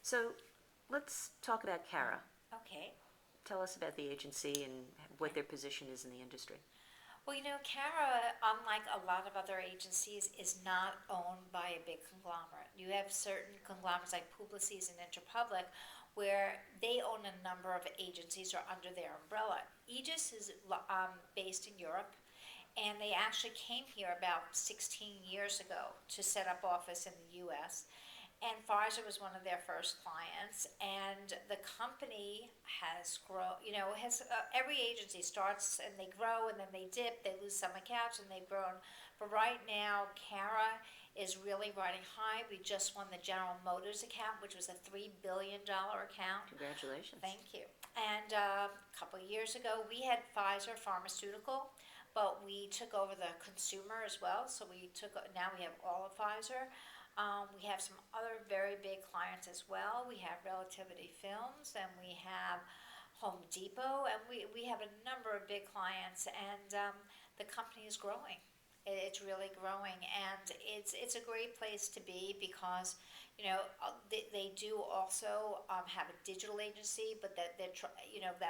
So let's talk about Carat. Okay. Tell us about the agency and what their position is in the industry. Well, Cara, unlike a lot of other agencies, is not owned by a big conglomerate. You have certain conglomerates like Publicis and Interpublic, where they own a number of agencies or under their umbrella. Aegis is based in Europe, and they actually came here about 16 years ago to set up office in the U.S. And Pfizer was one of their first clients, and the company has grown. Has every agency starts and they grow, and then they dip, they lose some accounts, and they've grown. But right now, Cara is really riding high. We just won the General Motors account, which was a $3 billion account. Congratulations. Thank you. And a couple of years ago, we had Pfizer Pharmaceutical, but we took over the consumer as well. So now we have all of Pfizer. We have some other very big clients as well. We have Relativity Films, and we have Home Depot, and we have a number of big clients, and the company is growing. It's really growing, and it's a great place to be because they do also have a digital agency, but that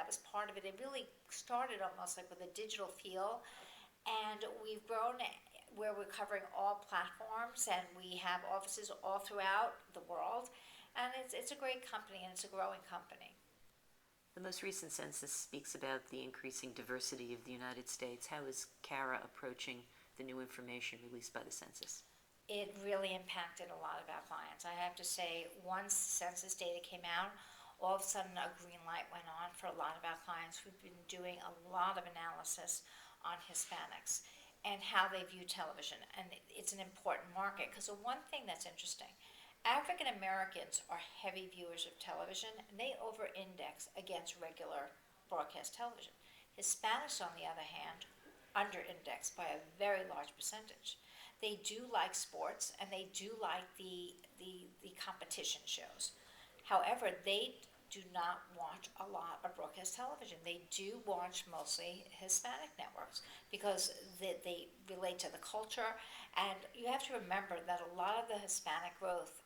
was part of it. It really started almost like with a digital feel, and we've grown where we're covering all platforms, and we have offices all throughout the world, and it's a great company, and it's a growing company. The most recent census speaks about the increasing diversity of the United States. How is Carat approaching the new information released by the census? It really impacted a lot of our clients. I have to say, once census data came out, all of a sudden a green light went on for a lot of our clients. We've been doing a lot of analysis on Hispanics and how they view television. And it's an important market because the one thing that's interesting, African Americans are heavy viewers of television, and they over-index against regular broadcast television. Hispanics, on the other hand, under-index by a very large percentage. They do like sports, and they do like the competition shows. However, they do not watch a lot of broadcast television. They do watch mostly Hispanic networks because they relate to the culture. And you have to remember that a lot of the Hispanic growth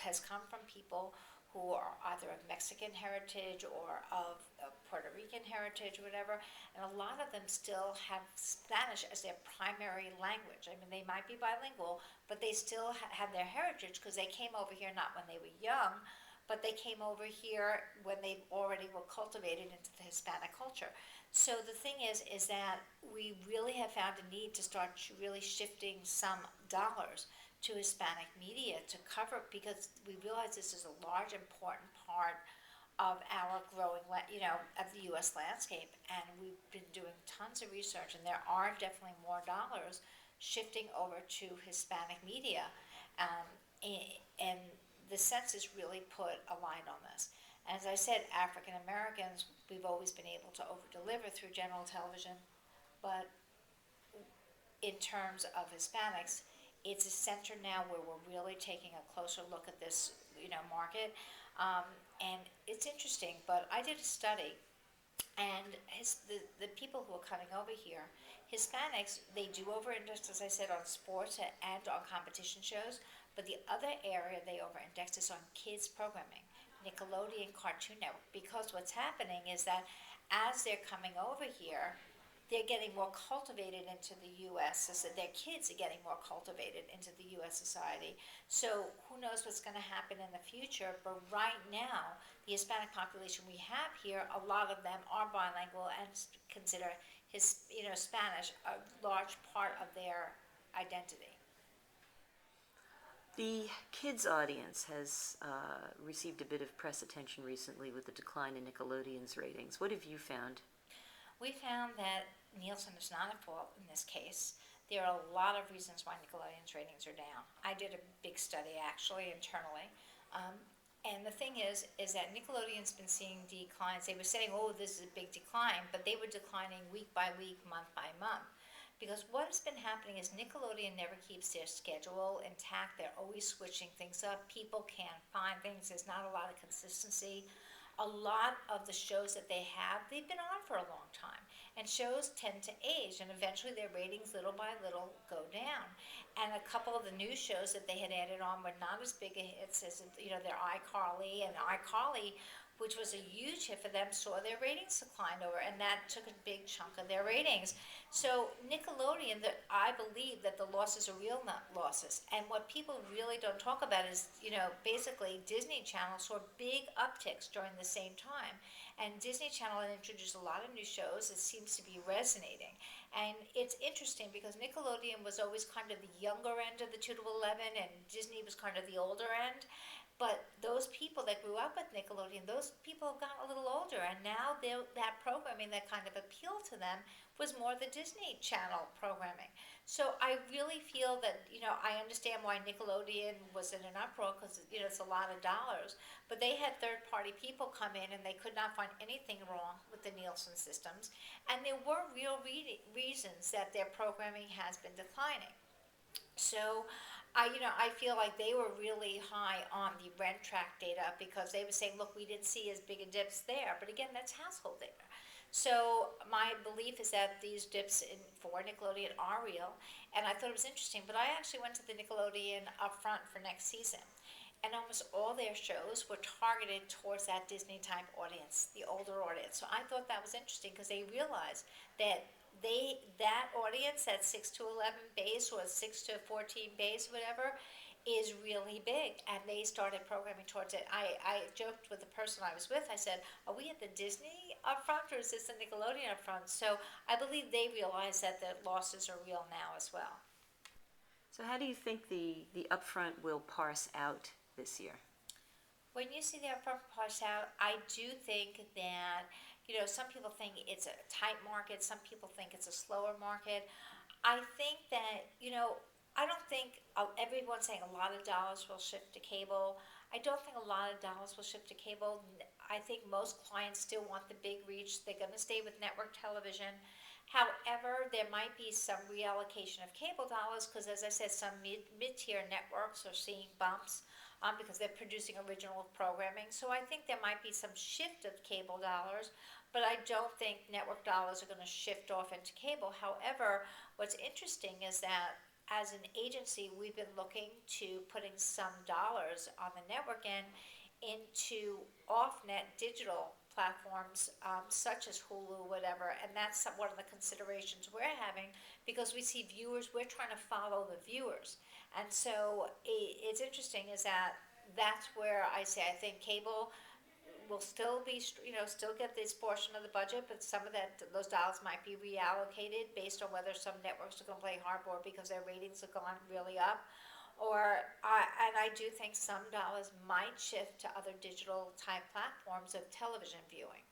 has come from people who are either of Mexican heritage or of Puerto Rican heritage or whatever, and a lot of them still have Spanish as their primary language. I mean, they might be bilingual, but they still have their heritage because they came over here not when they were young, but they came over here when they already were cultivated into the Hispanic culture. So the thing is that we really have found a need to start really shifting some dollars to Hispanic media to cover, because we realize this is a large, important part of our growing, of the U.S. landscape, and we've been doing tons of research, and there are definitely more dollars shifting over to Hispanic media, and the census really put a line on this. As I said, African Americans, we've always been able to over-deliver through general television, but in terms of Hispanics, it's a center now where we're really taking a closer look at this, market, and it's interesting. But I did a study, and the people who are coming over here, Hispanics, they do over-index, as I said, on sports and on competition shows. But the other area they over-index is on kids programming, Nickelodeon, Cartoon Network. Because what's happening is that as they're coming over here, they're getting more cultivated into the U.S. So their kids are getting more cultivated into the U.S. society. So who knows what's going to happen in the future? But right now, the Hispanic population we have here, a lot of them are bilingual and consider Spanish a large part of their identity. The kids' audience has received a bit of press attention recently with the decline in Nickelodeon's ratings. What have you found? We found that Nielsen is not at fault in this case. There are a lot of reasons why Nickelodeon's ratings are down. I did a big study actually internally. And the thing is that Nickelodeon's been seeing declines. They were saying, oh, this is a big decline, but they were declining week by week, month by month. Because what has been happening is Nickelodeon never keeps their schedule intact. They're always switching things up. People can't find things. There's not a lot of consistency. A lot of the shows that they have, they've been on for a long time. And shows tend to age, and eventually their ratings, little by little, go down. And a couple of the new shows that they had added on were not as big a hits as, their iCarly, and iCarly, which was a huge hit for them, saw their ratings decline over, and that took a big chunk of their ratings. So Nickelodeon, I believe that the losses are real losses. And what people really don't talk about is, basically Disney Channel saw big upticks during the same time. And Disney Channel had introduced a lot of new shows that seems to be resonating. And it's interesting because Nickelodeon was always kind of the younger end of the 2 to 11, and Disney was kind of the older end. But those people that grew up with Nickelodeon, those people have gotten a little older, and now that programming that kind of appealed to them was more the Disney Channel programming. So I really feel that, I understand why Nickelodeon was in an uproar because, it's a lot of dollars. But they had third-party people come in and they could not find anything wrong with the Nielsen systems. And there were real reasons that their programming has been declining. So I feel like they were really high on the rent track data because they were saying, look, we didn't see as big a dips there. But again, that's household data. So my belief is that these dips for Nickelodeon are real. And I thought it was interesting. But I actually went to the Nickelodeon upfront for next season. And almost all their shows were targeted towards that Disney type audience, the older audience. So I thought that was interesting because they realized that that audience, that 6 to 11 base or 6 to 14 base, whatever, is really big, and they started programming towards it. I joked with the person I was with. I said, "Are we at the Disney upfront or is this the Nickelodeon upfront?" So I believe they realize that the losses are real now as well. So how do you think the upfront will parse out this year? When you see the upfront parse out, I do think that, some people think it's a tight market, some people think it's a slower market. I think that, I don't think everyone's saying a lot of dollars will shift to cable. I don't think a lot of dollars will shift to cable. I think most clients still want the big reach. They're going to stay with network television. However, there might be some reallocation of cable dollars because, as I said, some mid-tier networks are seeing bumps because they're producing original programming. So I think there might be some shift of cable dollars, but I don't think network dollars are going to shift off into cable. However, what's interesting is that as an agency, we've been looking to putting some dollars on the network end into off-net digital platforms such as Hulu, whatever, and that's one of the considerations we're having because we see viewers, we're trying to follow the viewers. And so it's interesting is that's where I say I think cable will still be, still get this portion of the budget, but some of those dollars might be reallocated based on whether some networks are going to play hardball because their ratings have gone really up. And I do think some dollars might shift to other digital type platforms of television viewing.